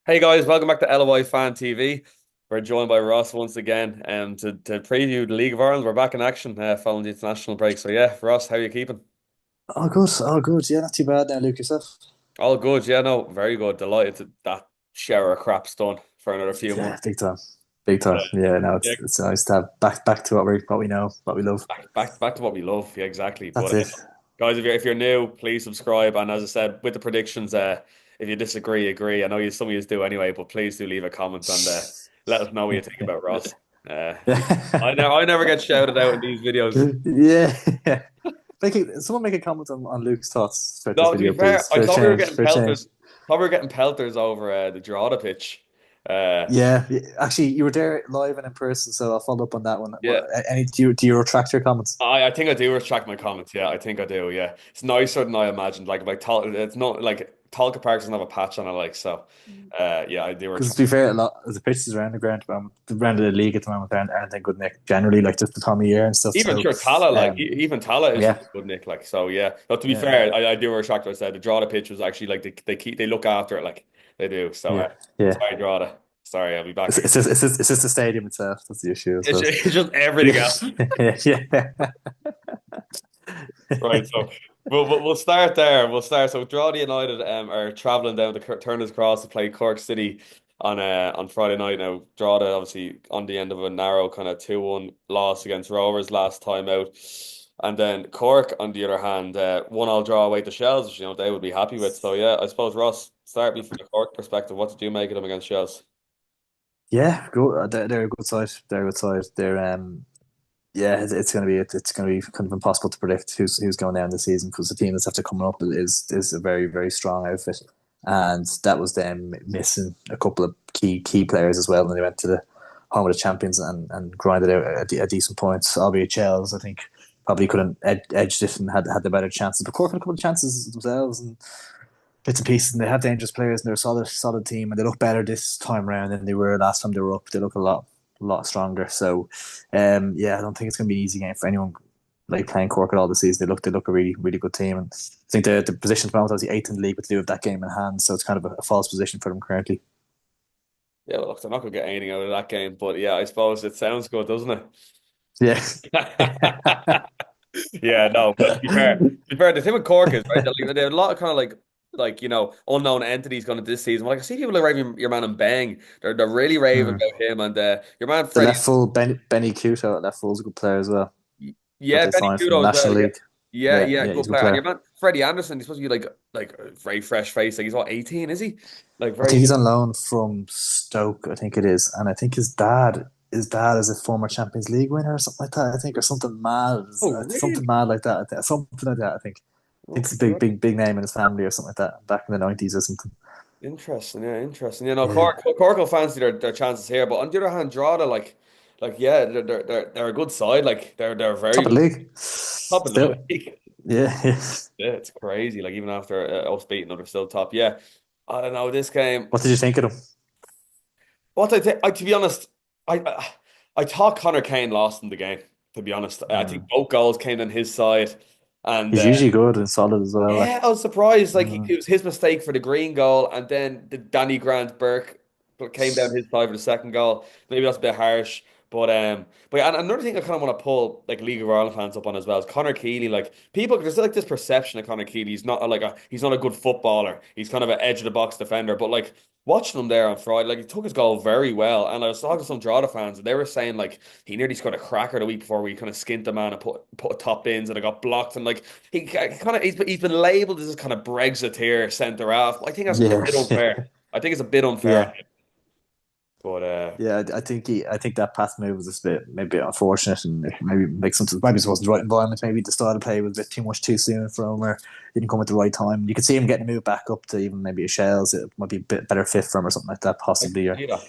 Hey guys, welcome back to LOI Fan TV. We're joined by Ross once again to preview the League of Ireland. We're back in action following the international break. So yeah, Ross, how are you keeping? Oh, good. Oh, good. Yeah, not too bad now, Luke, yourself. All good, yeah, no, very good. Delighted that shower of crap's done for another few Yeah, months. big time. Big But time. Yeah, no, yeah, it's nice to have back to what we know, what we love. back to what we love. Yeah, exactly. That's But it. guys, if you're new, please subscribe. And as I said, with the predictions, if you disagree, agree. I know some of you do anyway, but please do leave a comment and let us know what you think about Ross. Uh, I never get shouted out in these videos. Yeah. Yeah. Someone make a comment on Luke's thoughts throughout this No, to be video, fair, please. I For a thought we were change. getting For a change. pelters. Thought we were getting pelters over the Girada pitch. Uh, Yeah, actually, you were there live and in person, so I'll follow up on that one. yeah, Any do you retract your comments? I think I do retract my comments. Yeah, I think I do. Yeah, it's nicer than I imagined. Like it's not like Talca Park doesn't have a patch on it. Like so, yeah, I do Because retract. to be fair, a lot of the pitches around the ground, around the league at the moment aren't in good nick generally, like just the time of year and stuff. Even So, sure Tala, like um, even Tala isn't yeah, a good nick. Like so, yeah. But to be yeah, fair, I do retract what I said. The Girada pitch was actually like they look after it like they do. So, yeah, yeah. sorry, Girada. Sorry, I'll be back. It's just the stadium itself. That's the issue, I suppose. It's just everything else. Yeah, yeah, Right, so we'll start there. We'll start. So Drogheda United are travelling down to Turner's Cross to play Cork City on Friday night. Now Drogheda obviously on the end of a narrow kind of 2-1 loss against Rovers last time out, and then Cork on the other hand 1-1 draw away to Shells, which they would be happy with. So yeah, I suppose Ross, start me from the Cork perspective. What did you make of them against Shells? yeah. Go. They're a good side. They're a good side. Yeah. It's gonna be kind of impossible to predict who's going down this season because the team that's after coming up is a very very strong outfit, and that was them missing a couple of key players as well when they went to the home of the champions and grinded out a decent points. Albeit Chels, I think probably could have edged it and had the better chances. But Cork had a couple of chances themselves and bits and pieces, and they have dangerous players, and they're a solid team, and they look better this time around than they were last time they were up. They look a lot stronger. So, yeah, I don't think it's going to be an easy game for anyone like playing Cork at all this season. They look a really good team, and I think the position at the moment is the eighth in the league, but they do have that game in hand, so it's kind of a false position for them currently. Yeah, well, look, they're not going to get anything out of that game, but yeah, I suppose it sounds good, doesn't it? Yeah, Yeah, no, but to be fair, the thing with Cork is right. They have a lot of kind of like unknown entities going into this season. Like I see people like raving your man and Bang. They're really raving mm. about him and your man The Freddie. left full Benny Couto at left full is a good player as well. That Yeah, they Benny signed from the Kudo as well. National Yeah, League. yeah, Yeah, yeah, yeah, good he's a good player. And your player. man Freddie Anderson, he's supposed to be like a very fresh face. Like he's what 18, is he? Like I very. think he's on loan from Stoke, I think it is. And I think his dad is a former Champions League winner or something like that, I think, or something mad. Oh, Something really? mad like that. Something like that, I think. I think Okay, it's a big name in his family or something like that, back in the 90s or something. interesting. Yeah, interesting. You know, Yeah. Cork will fancy their chances here, but on the other hand, Drogheda, like yeah, they're a good side. Like they're very Top of good. the league. Top of the Still. league. Yeah, yeah. Yeah, it's crazy. Like even after us beating them, they're still top. Yeah, I don't know this game. What did you think of him? What I think, to be honest, I thought Connor Kane lost in the game. To be honest, I think Mm. both goals came on his side, and He's usually good and solid as well. Like, yeah, I was surprised. Like mm. it was his mistake for the green goal, and then the Danny Grant Burke came down his side for the second goal. Maybe that's a bit harsh, but yeah, and another thing I kind of want to pull like League of Ireland fans up on as well is Connor Keely. Like people, there's like this perception of Connor Keely. He's not he's not a good footballer. He's kind of an edge of the box defender, but like. Watching him there on Friday, like he took his goal very well, and I was talking to some Drogheda fans, and they were saying like he nearly scored a cracker the week before we kind of skint the man and put a top bins, and it got blocked, and like he kind of he's been labelled as this kind of Brexiteer centre half. I think that's a Yeah, bit unfair. I think it's a bit unfair, yeah. but Yeah, I think that pass move was just a bit maybe unfortunate, and maybe like something maybe it wasn't the right environment. Maybe the style of play was a bit too much too soon for him, or didn't come at the right time. You could see him getting moved back up to even maybe a Shells. It might be a bit better fit for him or something like that, I possibly, can or see that.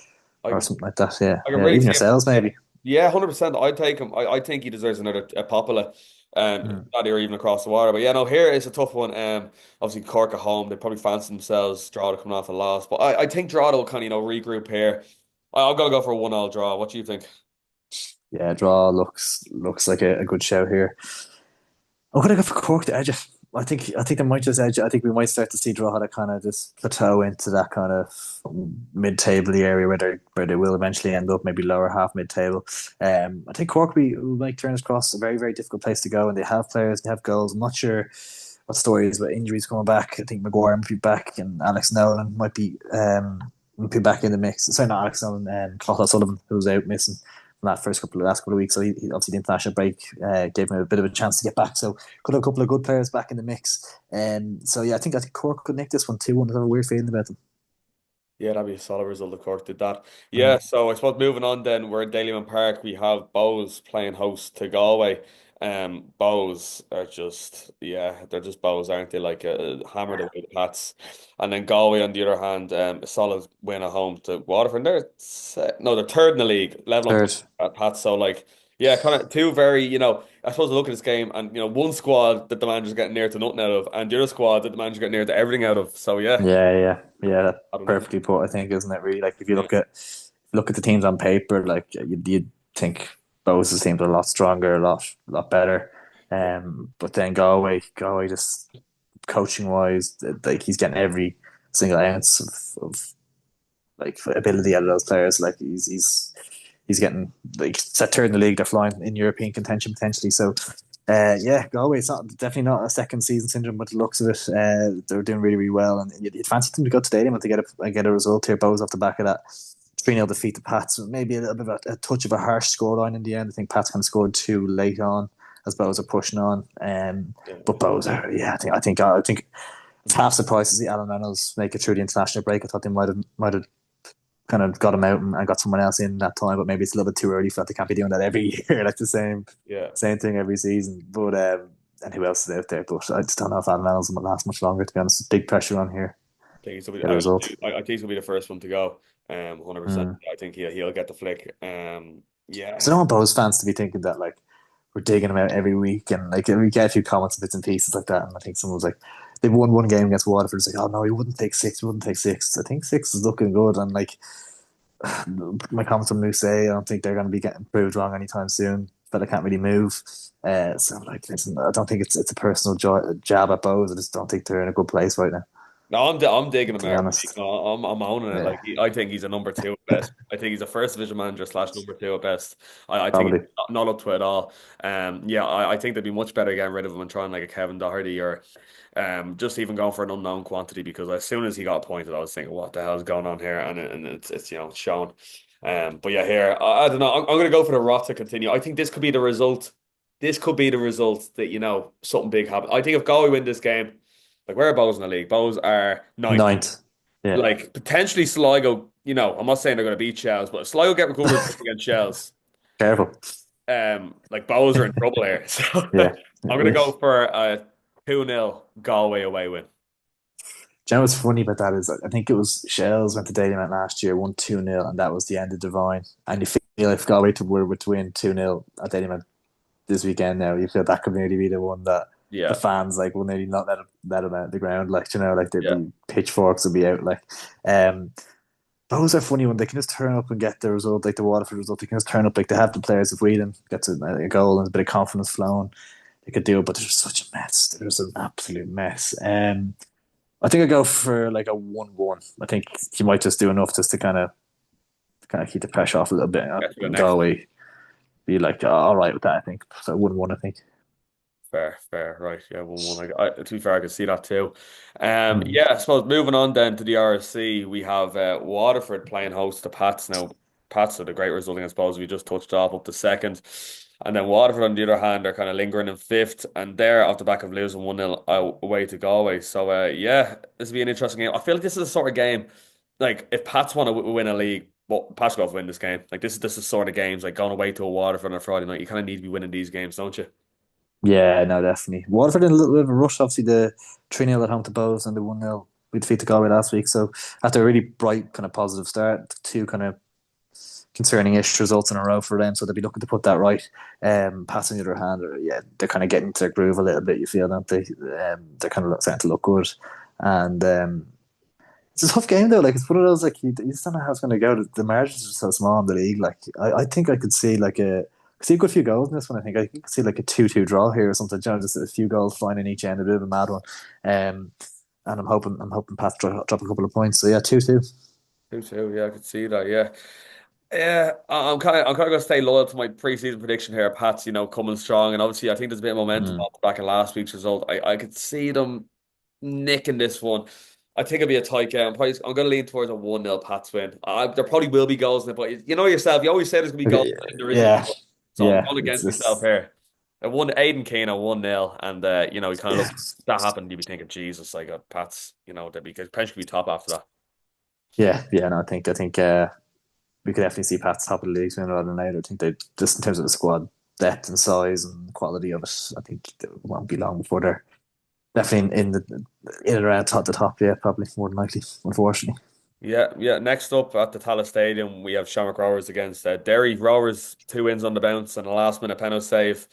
I or can something like that. Yeah, I can yeah. really Even see him. yourselves, maybe. Yeah, 100%. I'd take him. I think he deserves another a Popula. Mm. Not here even across the water, but yeah, no. Here is a tough one. Obviously Cork at home. They probably fancy themselves. Drogheda coming off a loss, but I think Drogheda will kind of regroup here. I'm gonna go for a 1-1 draw. What do you think? Yeah, draw looks like a good show here. I'm gonna go for Cork to edge it. I think they might just edge. I think we might start to see Drogheda kind of just plateau into that kind of mid-table area where they will eventually end up maybe lower half mid-table. I think Cork will make turns across a very very difficult place to go, and they have players, they have goals. I'm not sure what stories about injuries coming back. I think Maguire might be back, and Alex Nolan might be back in the mix. Sorry, not Alex Nolan, Clough Sullivan, who was out missing from that last couple of weeks. So he obviously the international break gave him a bit of a chance to get back. So could have a couple of good players back in the mix. So yeah, I think Cork could nick this one 2-1. I have a weird feeling about them. Yeah, that'd be a solid result if Cork did that. Yeah, Mm. so I suppose moving on then, we're in Dalymount Park. We have Bows playing host to Galway. Bows are just, yeah, they're just Bows, aren't they? Like hammered away the Pats. And then Galway, on the other hand, a solid win at home to Waterford. No, they're third in the league, level on Third. Pats. So, like, yeah, kind of two very, I suppose I look at this game and, one squad that the manager's getting near to nothing out of, and the other squad that the manager's getting near to everything out of. So, yeah, Yeah. That's I don't know. perfectly put. I think, isn't it? Really, like if you Yeah. look at the teams on paper, like you'd think Bows' teams are a lot stronger, a lot better. Yeah. But then Galway just coaching wise, like he's getting every single ounce of like ability out of those players. Like he's getting like set third in the league. They're flying in European contention potentially. So yeah, Galway. It's not definitely not a second season syndrome, but the looks of it, they're doing really really well. And you'd fancy them to go to stadium and to get a result here. Bows off the back of that 3-0 defeat to Pats. Maybe a little bit of a touch of a harsh scoreline in the end. I think Pats kind of scored too late on as Bows are pushing on. Yeah. But Bows are, yeah, I think it's half surprised to see Alan Reynolds make it through the international break. I thought they might have kind of got him out and got someone else in that time, but maybe it's a little bit too early for that. They can't be doing that every year, like the Yeah. same thing every season. But and who else is out there? But I just don't know if Alan Reynolds will last much longer. To be honest, big pressure on here. Think he's gonna be, Get a result. I think he's gonna be the first one to go. 100%. Mm. I think he'll get the flick. So I Yeah, don't want Bows fans to be thinking that like we're digging him out every week, and like we get a few comments and bits and pieces like that. And I think someone was like, they won one game against Waterford. It's like, oh no, he wouldn't take six. He wouldn't take six. I think six is looking good, and like my comments on Moose I don't think they're going to be getting proved wrong anytime soon. But I can't really move. So I'm like, listen, I don't think it's a personal jab at Bows. I just don't think they're in a good place right now. no, I'm digging him To be out. honest, No, I'm owning it. yeah, Like I think he's a number two at best. I think he's a first division manager slash number two at best. I think he's probably. not up to it at all. Yeah, I think they'd be much better getting rid of him and trying like a Kevin Doherty or just even going for an unknown quantity because as soon as he got appointed, I was thinking, what the hell is going on here? And it's it's shown. But yeah, here I don't know. I'm going to go for the rot to continue. I think this could be the result. This could be the result that something big happens. I think if Galway win this game, like where are Bows in the league? Bows are ninth. Ninth. Yeah, Like potentially Sligo. I'm not saying they're going to beat Shells, but if Sligo get recovered against Shells, careful. like Bows are in trouble here. So Yeah. I'm going to go for a 2-0 Galway away win. Do you know what's funny about that is I think it was Shells went to Dalymount last year, won 2-0, and that was the end of Divine. And you feel if Galway were to win 2-0 at Dalymount this weekend now, you feel that could nearly be the one that the Yeah, fans like will nearly not let him out of the ground. Like, like yeah, the pitchforks will be out. Like, um, those are funny when they can just turn up and get the result, like the Waterford result. They can just turn up, like they have the players. If Whelan gets a goal and a bit of confidence flowing, they could do it. But there's such a mess. There's an absolute mess. I think I go for like a 1-1. I think he might just do enough just to kind of keep the pressure off a little bit. get to the next. Galway be like all right with that. I think so. 1-1. I think. Fair, right. Yeah, 1-1. To be fair, I could see that too. Mm. Yeah, I suppose moving on then to the RSC, we have Waterford playing host to Pats. Now, Pats are the great result, I suppose. We just touched off up to second. And then Waterford, on the other hand, are kind of lingering in fifth, and they're off the back of losing 1-0 away to Galway. So, yeah, this will be an interesting game. I feel like this is the sort of game, like, if Pats want to win a league, well, Pats got to win this game. Like, this is the sort of games, like going away to a Waterford on a Friday night. You kind of need to be winning these games, don't you? Yeah, no, definitely. Waterford in a little bit of a rush. Obviously, the 3-0 at home to Bows and the 1-0 we defeated Galway last week. So after a really bright, kind of positive start, two kind of concerning-ish results in a row for them. So they'll be looking to put that right. Pats on the other hand, yeah, they're kind of getting to their groove a little bit. You feel, don't they? They're kind of starting to look good, and it's a tough game though. Like it's one of those like you just don't know how it's going to go. The margins are so small in the league. Like I think I could see like a see a good few goals in this one. I think I could see like a 2-2 draw here or something. You know, just a few goals flying in each end, a bit of a mad one. And I'm hoping Pat drop a couple of points. So yeah, 2-2. 2-2, yeah, I could see that, yeah. Yeah, I'm kind of gonna stay loyal to my preseason prediction here. Pats, coming strong, and obviously I think there's a bit of momentum Mm. off the back of last week's result. I could see them nicking this one. I think it'll be a tight game. I'm going to lean towards a 1-0 Pats win. There probably will be goals in it, but you know yourself, you always say there's going to be goals, Okay, and there isn't. yeah, So I'm yeah. going It's against myself just here. I won Aiden Kane a 1-0, and you kind of look yeah, if that happened, you'd be thinking, Jesus, like Pats, they'd be potentially be top after that. yeah. No, I think we could definitely see Pat's top of the league sooner rather than later. I think they just in terms of the squad depth and size and quality of it, I think it won't be long before they're definitely in and around top the top. Yeah, probably more than likely. Unfortunately, Yeah, yeah. Next up at the Tallaght Stadium, we have Shamrock Rovers against Derry Rovers. 2 wins on the bounce and a last minute penalty save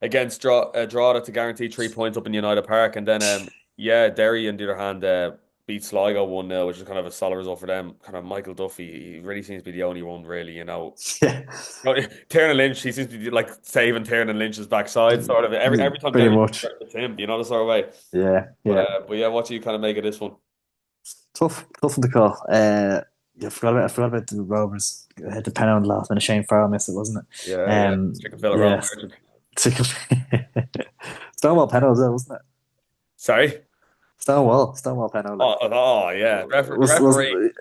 against Drogheda to guarantee 3 points up in United Park. And then, yeah, Derry on the other hand beat Sligo 1-0, which is kind of a solid result for them. Kind of Michael Duffy, he really seems to be the only one, really. yeah, Tiernan Lynch, he seems to be like saving Tiernan Lynch's backside, sort of. Every time pretty Derry, much. it's him, the sort of way. Yeah, But yeah. yeah, what do you kind of make of this one? Tough one to call. Yeah, I forgot about the Rovers. Hit the pen on the last minute. Shane Farrell missed it, wasn't it? Yeah, yeah. Chicken fillet roll Yeah. merchant. Stonewall pen wasn't it? Sorry. Stonewall pen like Oh, yeah. The was wasn't.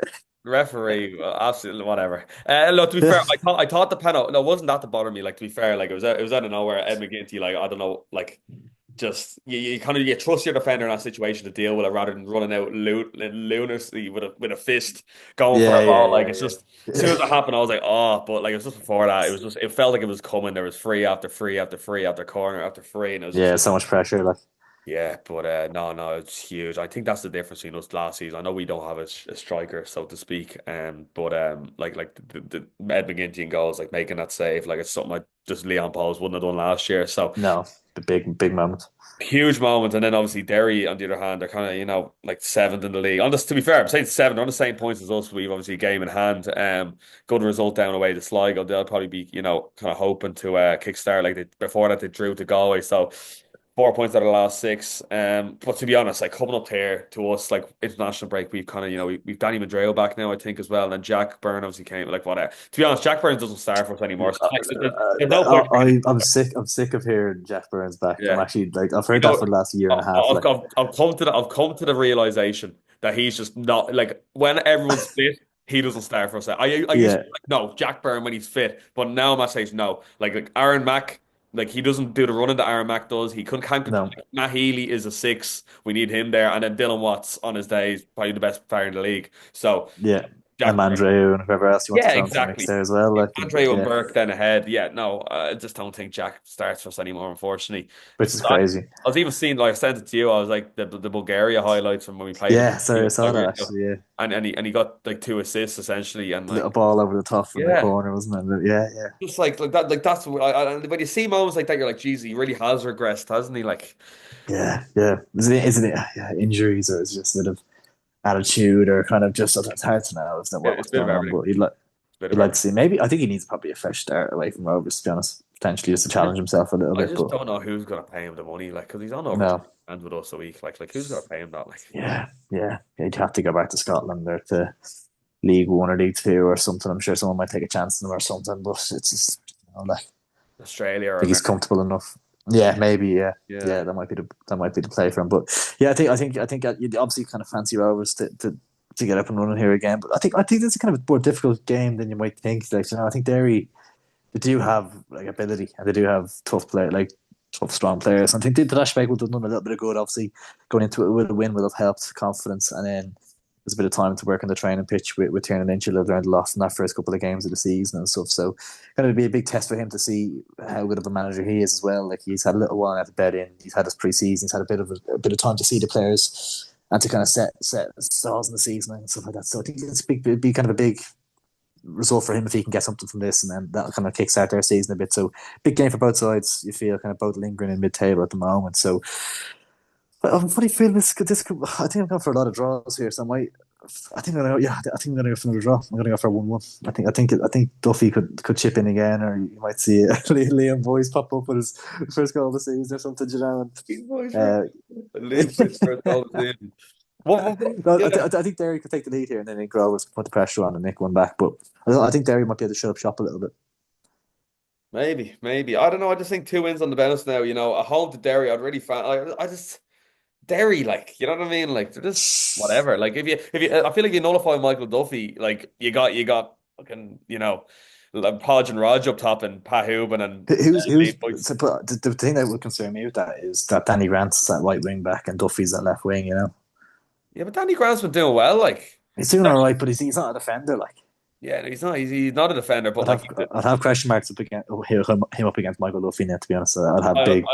referee, well, absolutely whatever. Look, to be fair, Yeah, I thought the penalty. No, it wasn't that to bother me. Like to be fair, like it was out of nowhere. Ed McGinty, like I don't know, like just you kind of you trust your defender in that situation to deal with it rather than running out lunacy with a fist going for yeah, a yeah, ball. Like yeah, it's just as soon yeah. as it happened, I was like, oh, but like it was just before that. It felt like it was coming. There was free after free after free after corner after free, and it was just Yeah, so much pressure. Like, yeah, but no, no, it's huge. I think that's the difference between us last season. I know we don't have a striker, so to speak, but like the Ed McGinty in goals, like making that save, like it's something like just Leon Pauls wouldn't have done last year. So no, the big moment. huge moment, and then obviously Derry on the other hand, they're kind of like seventh in the league. On this, to be fair, I'm saying seventh, they're on the same points as us. We've obviously a game in hand. Good result down away to Sligo. They'll probably be kind of hoping to kickstart like before that they drew to Galway. So 4 points out of the last six. But to be honest, like coming up here to us, like international break, we've kind of we've Danny Madrail back now, I think as well, and then Jack Byrne obviously came. Like what? To be honest, Jack Burns doesn't start for us anymore. So like, there's no point. I'm sick. I'm sick of hearing Jeff Burns back. I'm Yeah. actually like I've You heard that for know, the last year and a half. Like, I've come to the realization that he's just not like when everyone's fit, he doesn't start for us. I used to yeah, be like, no, Jack Byrne when he's fit, but now I'm at saying no. Like Aaron Mack, like he doesn't do the running that Aaron Mack does. He couldn't can't no, Matt Healy is a six. We need him there, and then Dylan Watts on his day is probably the best player in the league. So yeah, and Jack Byrne. Mandreu and whoever else you want to Yeah, throw into the mix exactly. there as well. Like, Andre and yeah, Burke then ahead. Yeah, no, I just don't think Jack starts for us anymore, unfortunately. which is I, crazy. I was even seeing, like I sent it to you, I was like the Bulgaria highlights from when we played Yeah, sorry, I saw 5 that years ago. actually. Yeah, And he got like 2 assists essentially, and the little like ball over the top from the yeah, corner, wasn't it? Yeah, yeah, just like that, like that's when you see moments like that, you're like, geez, he really has regressed, hasn't he? Like, yeah, yeah. Isn't it? Yeah, injuries or it's just a bit of attitude or kind of just it's hard to know isn't it, it's what's a bit of going on. everything. But It's a bit you'd of like to everything. see maybe I think he needs probably a fresh start away from Rovers to be honest, potentially just to I challenge himself a little I bit. just But don't know who's gonna pay him the money, like, because he's on over no, and with us a week, like who's gonna pay him that, like. yeah, he'd have to go back to Scotland or to League One or League Two or something. I'm sure someone might take a chance on him or something, but it's just like Australia or think he's America. comfortable enough. Yeah, maybe. Yeah, Yeah. yeah. That might be the play for him. But yeah, I think you obviously kind of fancy Rovers to get up and running here again. But I think it's a kind of a more difficult game than you might think. Like I think they do have like ability and they do have tough strong players. I think the Dashback would have done a little bit of good. Obviously, going into it with a win would have helped confidence, and then there's a bit of time to work on the training pitch with Tiernan Lynch. He'll have learned a lot in that first couple of games of the season and stuff. So, going to be a big test for him to see how good of a manager he is as well. Like he's had a little while at the bed in. He's had his pre-season. He's had a bit of time to see the players and to kind of set stalls in the season and stuff like that. So I think it'd be kind of a big result for him if he can get something from this, and then that'll kind of kickstart their season a bit. So big game for both sides. You feel kind of both lingering in mid-table at the moment. So I'm funny feeling this. I think I'm going for a lot of draws here. So I might. I think I'm gonna go, yeah, I think I'm gonna go for another draw. I'm gonna go for 1-1. I think Duffy could chip in again, or you might see Liam Boyce pop up with his first goal of the season or something, you know. Leave boys for And, leave boys for all the season. no, Yeah, I think Derry could take the lead here, and then Grovers put the pressure on and nick one back. But I think Derry might be able to shut up shop a little bit. maybe. I don't know. I just think two wins on the bounce now. You know, a home to Derry. I'd really fan. I just Derry, like, you know what I mean? Like, they're just whatever. Like, if you, I feel like you nullify Michael Duffy, like, you got fucking, like Podge and Raj up top and Pat Hooban and Who's Dave Boyce. so, but the thing that would concern me with that is that Danny Grant's at right wing back and Duffy's at left wing. You know, Yeah, but Danny Grant's been doing well. Like, he's doing all right, but he's not a defender. Like, yeah, he's not a defender, but like, I'd have question marks up against him up against Michael Duffy now. To be honest, I'd have I big.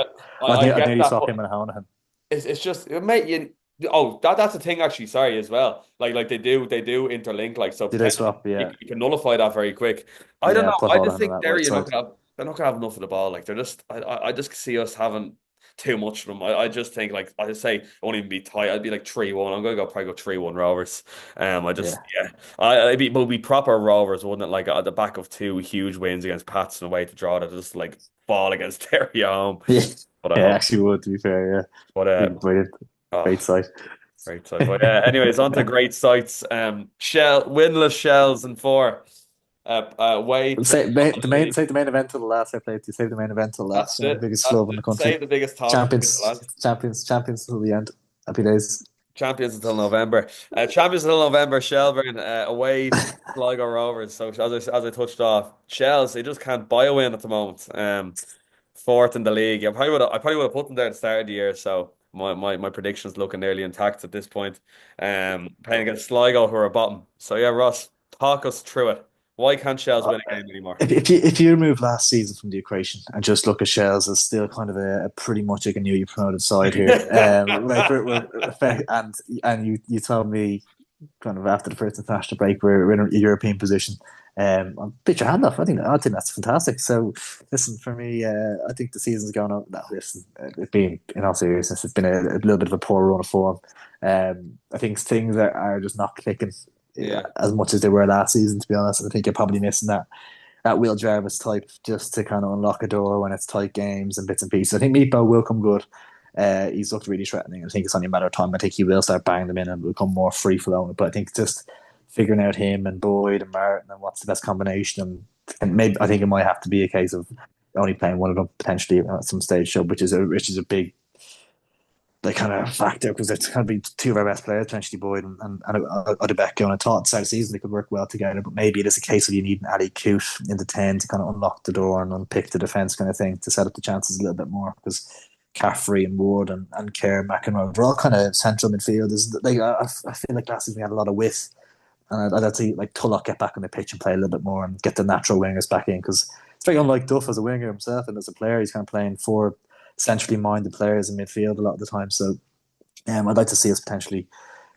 I I'd get nearly that, swap but him and Honahan. it's just mate, that's the thing actually. Sorry as well. Like they do interlink. Like so Did they potentially swap? Yeah, you can nullify that very quick. I don't yeah. know. Put I just Honahan on think that right Derry are not side. gonna have they're not gonna have enough of the ball. Like they're just I just see us having too much of them. I just think like I just say it won't even be tight. I'd be like 3-1. I'm gonna probably go 3-1 Rovers. I just Yeah, yeah. It would be proper Rovers, wouldn't it? Like at the back of two huge wins against Pats and away to draw that just like fall against Derry at home. yeah. But I Yeah, hope. actually would, to be fair, yeah. But Be brilliant. oh, Great sight. great side. But anyways, on to great sites. Winless Shells and four. Way to Save the main event till the last. I played. You save the main event till the That's last. You know, the it. biggest That's club in the it. country. Save the biggest talk for the Champions, last. champions till the end. Happy days. Champions until November. Champions until November. Shelburne away to Sligo Rovers. So as I touched off, Shells they just can't buy a win at the moment. Fourth in the league. I probably would have put them there at the start of the year. So my predictions looking nearly intact at this point. Playing against Sligo who are bottom. So yeah, Ross, talk us through it. Why can't Shells Uh, win a game anymore? if you remove last season from the equation and just look at Shells as still kind of a pretty much like a newly promoted side here, like and you told me kind of after the first international break we're in a European position. I'll pitch your hand off. I think that's fantastic. So listen, for me, I think the season's going on. No, listen, it's been in all seriousness, it's been a little bit of a poor run of form. I think things are just not clicking Yeah, as much as they were last season. To be honest, I think you're probably missing that Will Jarvis type just to kind of unlock a door when it's tight games and bits and pieces. I think Meatball will come good. He's looked really threatening. I think it's only a matter of time. I think he will start banging them in and become more free flowing. But I think just figuring out him and Boyd and Martin and what's the best combination, and maybe I think it might have to be a case of only playing one of them potentially at some stage. So which is a big like kind of factor because it's going to be two of our best players, potentially Boyd and Odebeko. And I thought at the start of the season they could work well together, but maybe it is a case of you need an Ali Coote in the 10 to kind of unlock the door and unpick the defence kind of thing to set up the chances a little bit more because Caffrey and Ward and Kerr, McEnroe, they're all kind of central midfielders. Like, I feel like last season we had a lot of width, and I'd like to see like Tulloch get back on the pitch and play a little bit more and get the natural wingers back in because it's very unlike Duff as a winger himself and as a player. He's kind of playing four centrally minded players in midfield a lot of the time. So I'd like to see us potentially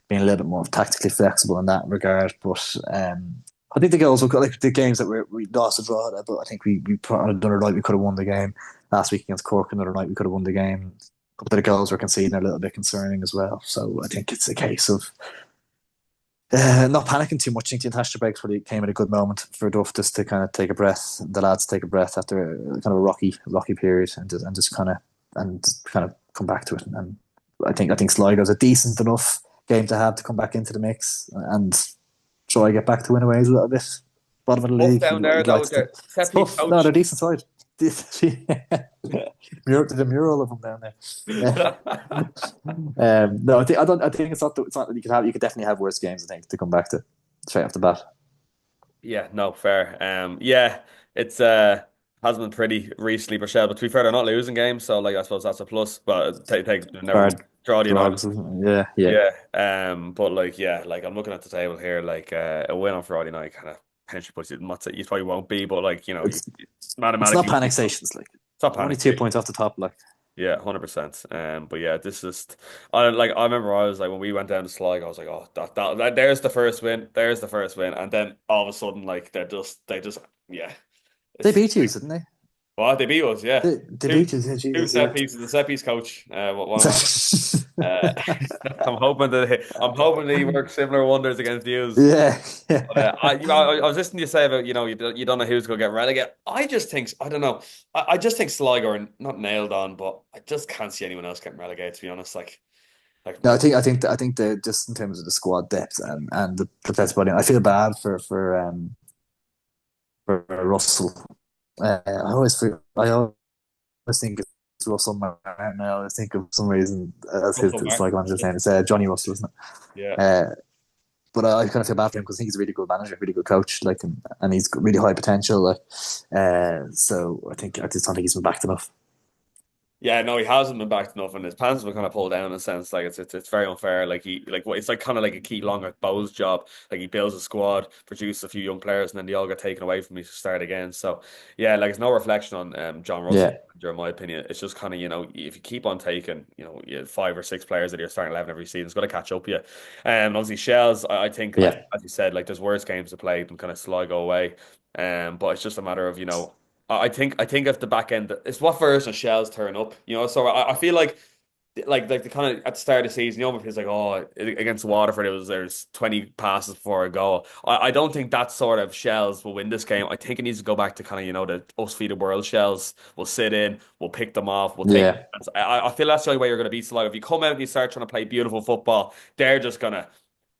being a little bit more tactically flexible in that regard. But I think the goals, like the games that we lost a draw, but I think we on another night we could have won the game. Last week against Cork, another night we could have won the game. A couple of the goals were conceding are a little bit concerning as well. So I think it's a case of not panicking too much. I think the international breaks really came at a good moment for Duff just to kind of take a breath, the lads take a breath after kind of a rocky period, and just kind of come back to it. And I think Sligo's a decent enough game to have to come back into the mix and try to get back to win aways a little bit. Bottom of the tough league, down there you'd like though. to. Set It's piece tough. No, coach. they're decent side. The mural of them down there. No, I don't. I think it's not. It's not. You could have. You could definitely have worse games. I think to come back to straight off the bat. Yeah, no, fair. Yeah, it's hasn't been pretty recently, Rochelle. But to be fair, they're not losing games, so like I suppose that's a plus. But take never mind. Bad Draw the United. drugs. Yeah, yeah. Yeah. But like yeah, like I'm looking at the table here, like a win on Friday night kind of potentially puts you. Not that you probably won't be, but like It's not mathematically, panic it's stations. Like not we're only panic. 2 points off the top. Like Yeah, 100%. But yeah, this is I remember I was like when we went down to Sligo, I was like, oh there's the first win, there's the first win, and then all of a sudden like they just yeah, they it's beat you, didn't they? Well, they beat us, yeah. The Two beaches, yeah, two Jesus, set yeah. pieces. The set piece coach, one of my. Uh, I'm hoping that he works similar wonders against you. Yeah, But yeah. I was listening to you say about you don't know who's going to get relegated. I don't know. I just think Sligo are not nailed on, but I just can't see anyone else getting relegated. To be honest, like No, I think the just in terms of the squad depth and the flexibility, I feel bad for Russell. I always think it's Russell Martin. I always think of some reason as Russell his Martin. like manager's name. It's Johnny Russell, isn't Yeah. it? But I kind of feel bad for him because I think he's a really good manager, really good coach, like, and he's got really high potential. Like, so I just don't think he's been backed enough. Yeah, no, he hasn't been backed enough, and his pants have been kind of pulled down in a sense. Like it's very unfair. It's like kind of like a key long at Bowles' job. Like he builds a squad, produces a few young players, and then they all get taken away from him to start again. So yeah, like it's no reflection on John Russell, Yeah, in my opinion. It's just kind of if you keep on taking you 5 or 6 players that you're starting 11 every season, it's going to catch up with you. And obviously Shells, I think yeah, as you said, like there's worse games to play than kind of Sligo away. But it's just a matter of I think if the back end, it's what version of Shells turn up, So I feel like the kind of at the start of the season, it feels like against Waterford there's 20 passes before a goal. I don't think that sort of Shells will win this game. I think it needs to go back to kind of the us feed the world Shells. We'll sit in, we'll pick them off, we'll take. yeah, I feel that's the only way you're going to beat Sligo. If you come out and you start trying to play beautiful football, they're just gonna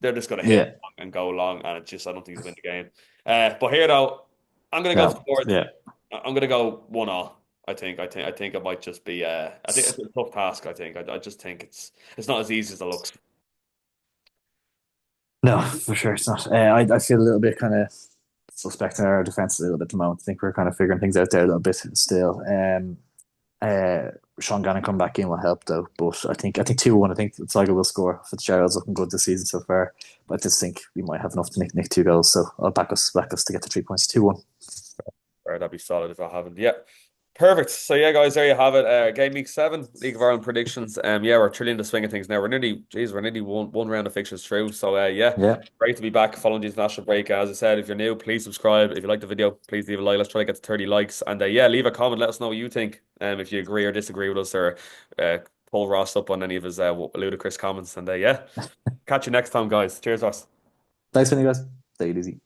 hit yeah. and go long, and I don't think they'll win the game. But here though, I'm gonna go No, towards. yeah. I'm gonna go 1-1. I think it might just be. I think it's a tough task. I just think it's not as easy as it looks. No, for sure it's not. I feel a little bit kind of suspect in our defense a little bit at the moment. I think we're kind of figuring things out there a little bit still. Sean Gannon come back in will help though, but I think 2-1. I think Sligo will score. Fitzgerald's looking good this season so far, but I just think we might have enough to nick 2 goals. So I'll back us to get the 3 points. 2-1. Or that'd be solid if I haven't. Yeah. Perfect. So yeah, guys, there you have it. Game week 7, League of Ireland predictions. Yeah, we're trillion the swing of things now. We're nearly one round of fixtures through. So yeah, Yeah, great to be back following the international break. As I said, if you're new, please subscribe. If you like the video, please leave a like. Let's try to get to 30 likes. And yeah, leave a comment. Let us know what you think. If you agree or disagree with us, or pull Ross up on any of his ludicrous comments. And yeah, catch you next time, guys. Cheers, Ross. thanks for guys. Take it easy.